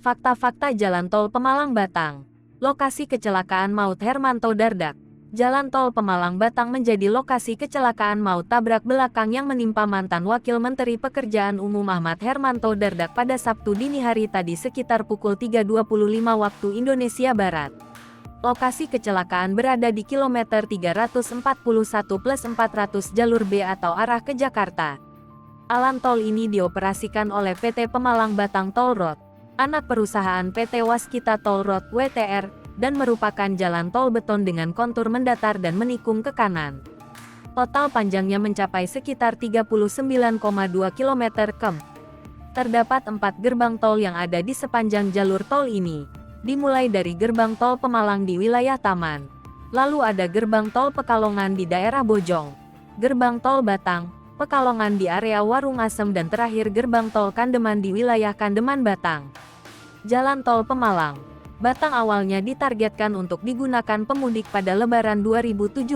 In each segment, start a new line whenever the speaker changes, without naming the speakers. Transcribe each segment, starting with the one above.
Fakta-fakta Jalan Tol Pemalang-Batang. Lokasi kecelakaan maut Hermanto Dardak. Jalan Tol Pemalang-Batang menjadi lokasi kecelakaan maut tabrak belakang yang menimpa mantan Wakil Menteri Pekerjaan Umum Ahmad Hermanto Dardak pada Sabtu dini hari tadi sekitar pukul 3.25 waktu Indonesia Barat. Lokasi kecelakaan berada di kilometer 341+400 jalur B atau arah ke Jakarta. Alan tol ini dioperasikan oleh PT Pemalang Batang Toll Road, anak perusahaan PT Waskita Toll Road (WTR), dan merupakan jalan tol beton dengan kontur mendatar dan menikung ke kanan. Total panjangnya mencapai sekitar 39,2 km. Terdapat 4 gerbang tol yang ada di sepanjang jalur tol ini, dimulai dari gerbang tol Pemalang di wilayah Taman, lalu ada gerbang tol Pekalongan di daerah Bojong, gerbang tol Batang, Pekalongan di area Warung Asem, dan terakhir gerbang tol Kandeman di wilayah Kandeman Batang. Jalan tol Pemalang Batang awalnya ditargetkan untuk digunakan pemudik pada Lebaran 2017,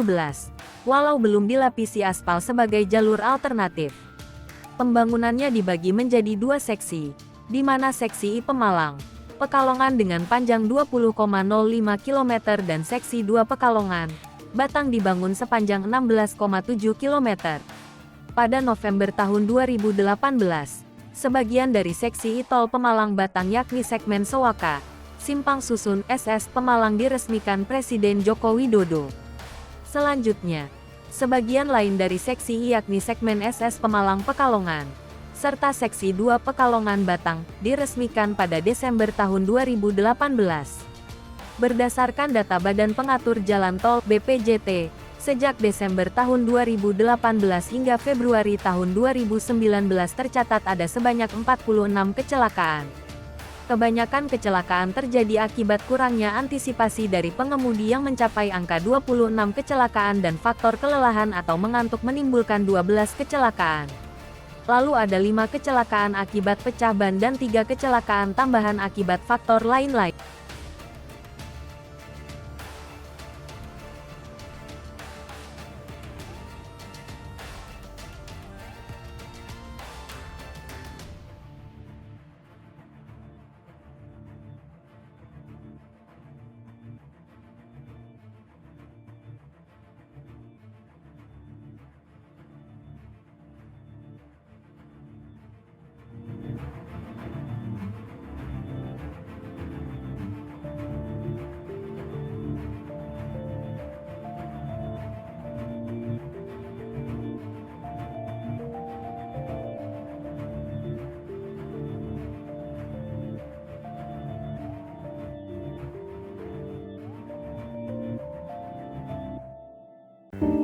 walau belum dilapisi aspal sebagai jalur alternatif. Pembangunannya dibagi menjadi 2 seksi, di mana seksi I Pemalang, Pekalongan dengan panjang 20,05 km dan seksi 2 Pekalongan, Batang dibangun sepanjang 16,7 km. Pada November tahun 2018, sebagian dari seksi I Tol Pemalang Batang yakni segmen Sewaka, Simpang Susun SS Pemalang diresmikan Presiden Joko Widodo. Selanjutnya, sebagian lain dari seksi I yakni segmen SS Pemalang Pekalongan, serta seksi 2 Pekalongan Batang, diresmikan pada Desember tahun 2018. Berdasarkan data Badan Pengatur Jalan Tol (BPJT), sejak Desember tahun 2018 hingga Februari tahun 2019 tercatat ada sebanyak 46 kecelakaan. Kebanyakan kecelakaan terjadi akibat kurangnya antisipasi dari pengemudi yang mencapai angka 26 kecelakaan dan faktor kelelahan atau mengantuk menimbulkan 12 kecelakaan. Lalu ada 5 kecelakaan akibat pecah ban dan 3 kecelakaan tambahan akibat faktor lain-lain.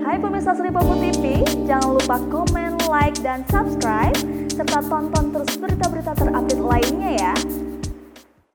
Hai pemirsa Sri Popo TV, jangan lupa komen, like, dan subscribe, serta tonton terus berita-berita terupdate lainnya ya.